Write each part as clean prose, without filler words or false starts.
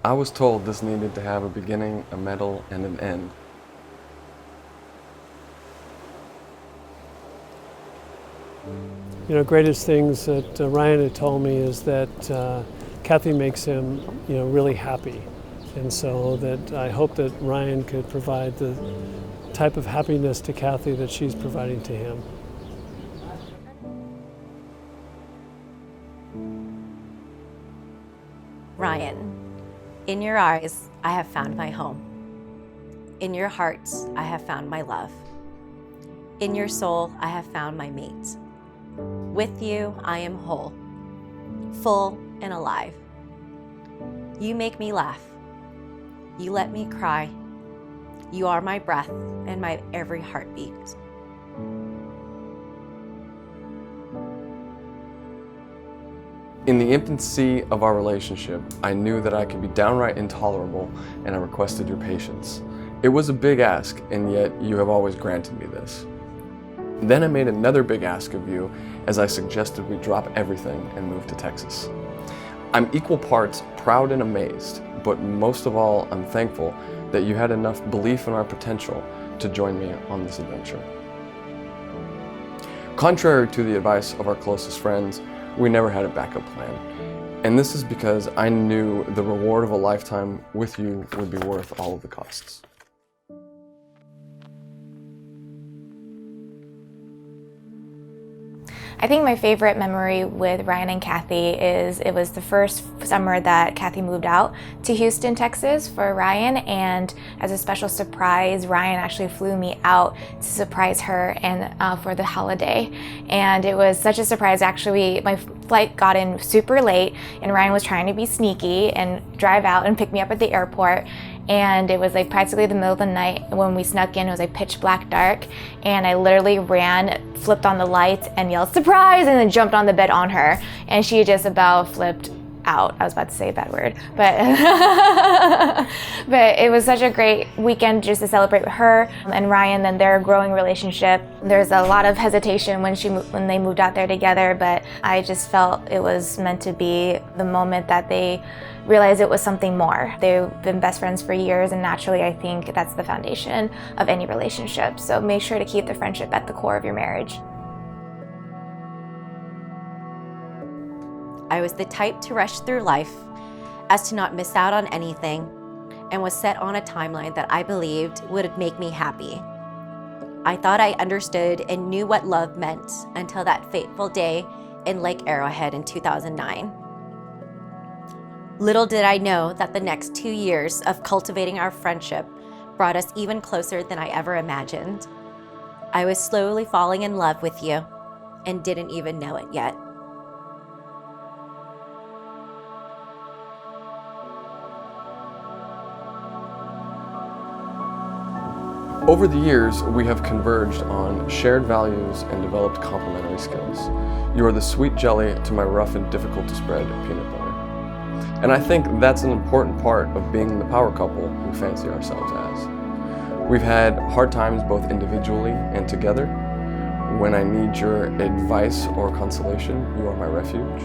I was told this needed to have a beginning, a middle, and an end. You know, greatest things that Ryan had told me is that Cathy makes him, you know, really happy. And so that I hope that Ryan could provide the type of happiness to Cathy that she's providing to him. Ryan, in your eyes, I have found my home. In your heart, I have found my love. In your soul, I have found my mate. With you, I am whole, full and alive. You make me laugh. You let me cry. You are my breath and my every heartbeat. In the infancy of our relationship, I knew that I could be downright intolerable, and I requested your patience. It was a big ask, and yet you have always granted me this. Then I made another big ask of you as I suggested we drop everything and move to Texas. I'm equal parts proud and amazed, but most of all, I'm thankful that you had enough belief in our potential to join me on this adventure. Contrary to the advice of our closest friends, we never had a backup plan. And this is because I knew the reward of a lifetime with you would be worth all of the costs. I think my favorite memory with Ryan and Cathy is it was the first summer that Cathy moved out to Houston, Texas for Ryan, and as a special surprise, Ryan actually flew me out to surprise her and for the holiday. And it was such a surprise. Actually, my flight got in super late and Ryan was trying to be sneaky and drive out and pick me up at the airport. And it was like practically the middle of the night when we snuck in. It was like pitch black dark, and I literally ran, flipped on the lights and yelled surprise, and then jumped on the bed on her, and she just about flipped out. I was about to say a bad word, but but it was such a great weekend just to celebrate with her and Ryan and their growing relationship. There's a lot of hesitation when they moved out there together, but I just felt it was meant to be the moment that they realized it was something more. They've been best friends for years, and naturally I think that's the foundation of any relationship. So make sure to keep the friendship at the core of your marriage. I was the type to rush through life as to not miss out on anything, and was set on a timeline that I believed would make me happy. I thought I understood and knew what love meant until that fateful day in Lake Arrowhead in 2009. Little did I know that the next 2 years of cultivating our friendship brought us even closer than I ever imagined. I was slowly falling in love with you and didn't even know it yet. Over the years, we have converged on shared values and developed complementary skills. You are the sweet jelly to my rough and difficult to spread peanut butter. And I think that's an important part of being the power couple we fancy ourselves as. We've had hard times both individually and together. When I need your advice or consolation, you are my refuge.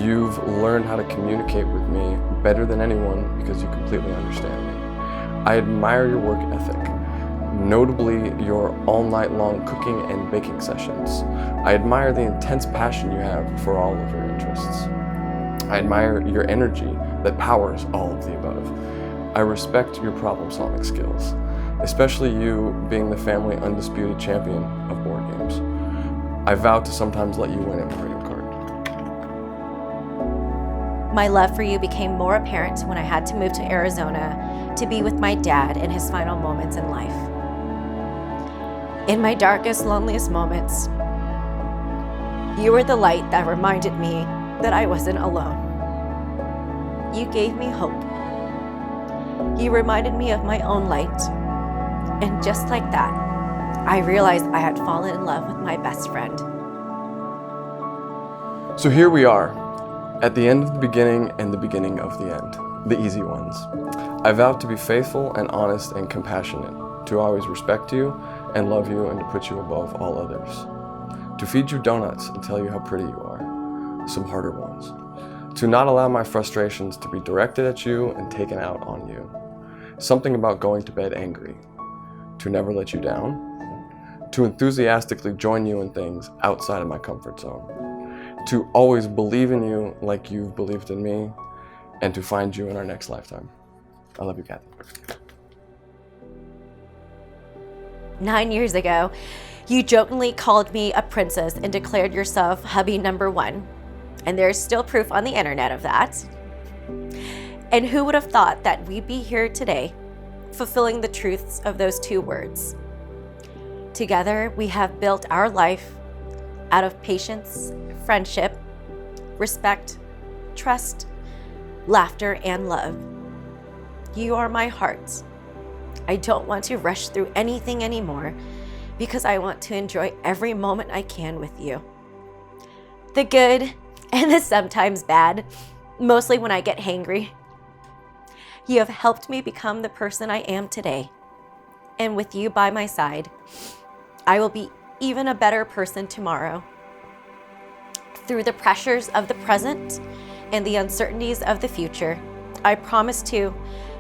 You've learned how to communicate with me better than anyone because you completely understand me. I admire your work ethic, notably your all-night-long cooking and baking sessions. I admire the intense passion you have for all of your interests. I admire your energy that powers all of the above. I respect your problem-solving skills, especially you being the family undisputed champion of board games. I vow to sometimes let you win at Mario Kart. My love for you became more apparent when I had to move to Arizona to be with my dad in his final moments in life. In my darkest, loneliest moments, you were the light that reminded me that I wasn't alone. You gave me hope. You reminded me of my own light. And just like that, I realized I had fallen in love with my best friend. So here we are, at the end of the beginning and the beginning of the end, the easy ones. I vow to be faithful and honest and compassionate, to always respect you and love you and to put you above all others. To feed you donuts and tell you how pretty you are, some harder ones. to not allow my frustrations to be directed at you and taken out on you. Something about going to bed angry, to never let you down, to enthusiastically join you in things outside of my comfort zone, to always believe in you like you've believed in me, and to find you in our next lifetime. I love you, Cathy. 9 years ago, you jokingly called me a princess and declared yourself hubby number one. And there's still proof on the internet of that. And who would have thought that we'd be here today, fulfilling the truths of those 2 words? Together, we have built our life out of patience, friendship, respect, trust, laughter, and love. You are my heart. I don't want to rush through anything anymore because I want to enjoy every moment I can with you. The good and the sometimes bad, mostly when I get hangry. You have helped me become the person I am today. And with you by my side, I will be even a better person tomorrow. Through the pressures of the present and the uncertainties of the future, I promise to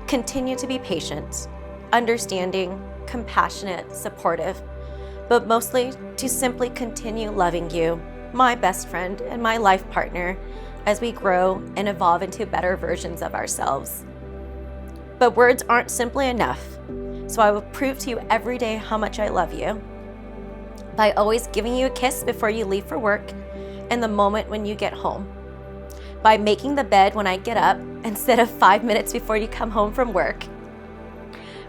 continue to be patient, understanding, compassionate, supportive, but mostly to simply continue loving you, my best friend and my life partner, as we grow and evolve into better versions of ourselves. But words aren't simply enough, so I will prove to you every day how much I love you by always giving you a kiss before you leave for work and the moment when you get home, by making the bed when I get up instead of 5 minutes before you come home from work,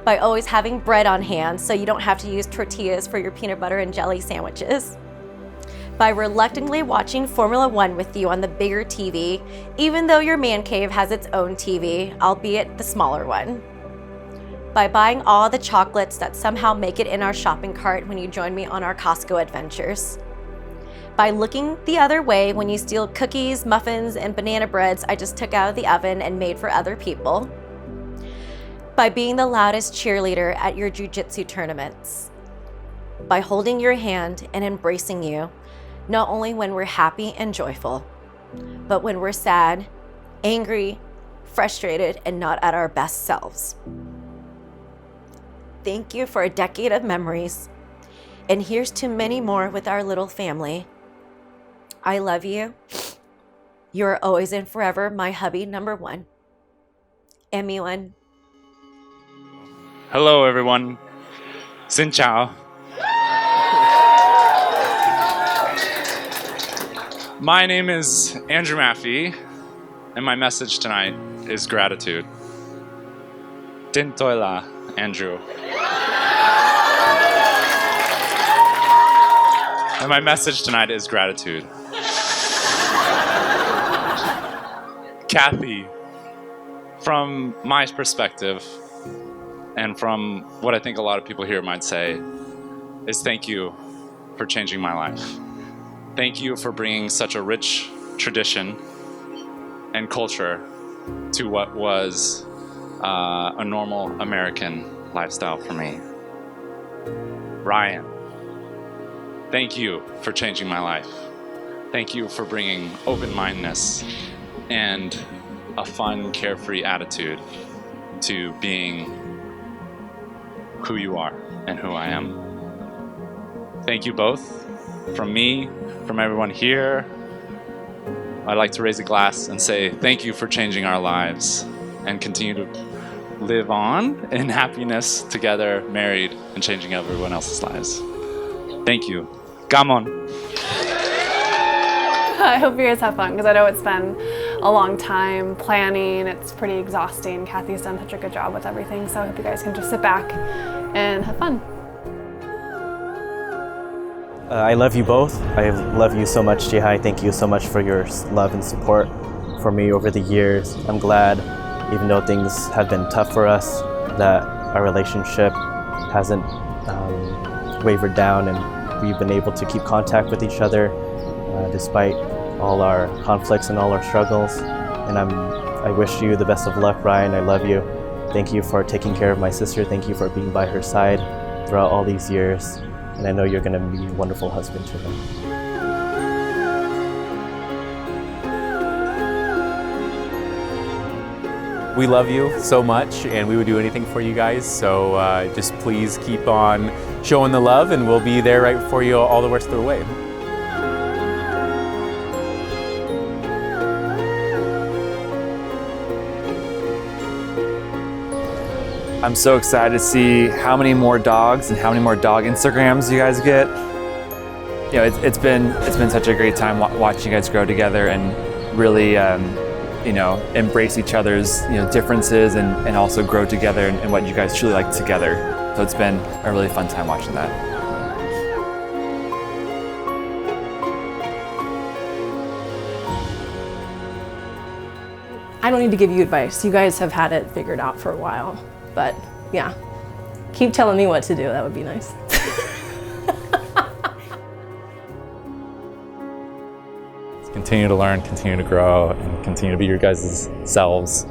by always having bread on hand so you don't have to use tortillas for your peanut butter and jelly sandwiches, by reluctantly watching Formula One with you on the bigger TV, even though your man cave has its own TV, albeit the smaller one, by buying all the chocolates that somehow make it in our shopping cart when you join me on our Costco adventures, by looking the other way when you steal cookies, muffins, and banana breads I just took out of the oven and made for other people, by being the loudest cheerleader at your jiu-jitsu tournaments, by holding your hand and embracing you, not only when we're happy and joyful, but when we're sad, angry, frustrated, and not at our best selves. Thank you for a decade of memories, and here's to many more with our little family. I love you. You're always and forever my hubby number one. Everyone. Hello, everyone. Xin chào. My name is Andrew Maffey, and my message tonight is gratitude. Tin toi la, Andrew. And my message tonight is gratitude. Cathy, from my perspective, and from what I think a lot of people here might say, is thank you for changing my life. Thank you for bringing such a rich tradition and culture to what was a normal American lifestyle for me. Ryan, thank you for changing my life. Thank you for bringing open-mindedness and a fun, carefree attitude to being who you are and who I am. Thank you both. From me, from everyone here, I'd like to raise a glass and say thank you for changing our lives and continue to live on in happiness together, married, and changing everyone else's lives. Thank you. Gamon. I hope you guys have fun, because I know it's been a long time planning. It's pretty exhausting. Cathy's done such a good job with everything, so I hope you guys can just sit back and have fun. I love you both. I love you so much, Jihai. Thank you so much for your love and support for me over the years. I'm glad, even though things have been tough for us, that our relationship hasn't wavered down, and we've been able to keep contact with each other despite all our conflicts and all our struggles. And I wish you the best of luck, Ryan. I love you. Thank you for taking care of my sister. Thank you for being by her side throughout all these years. And I know you're going to be a wonderful husband to her. we love you so much and we would do anything for you guys. So just please keep on showing the love and we'll be there right for you all the rest of the way. I'm so excited to see how many more dogs and how many more dog Instagrams you guys get. You know, it's been such a great time watching you guys grow together and really, you know, embrace each other's differences and also grow together and what you guys truly like together. So it's been a really fun time watching that. I don't need to give you advice. You guys have had it figured out for a while. But yeah, keep telling me what to do. That would be nice. Continue to learn, continue to grow, and continue to be your guys' selves.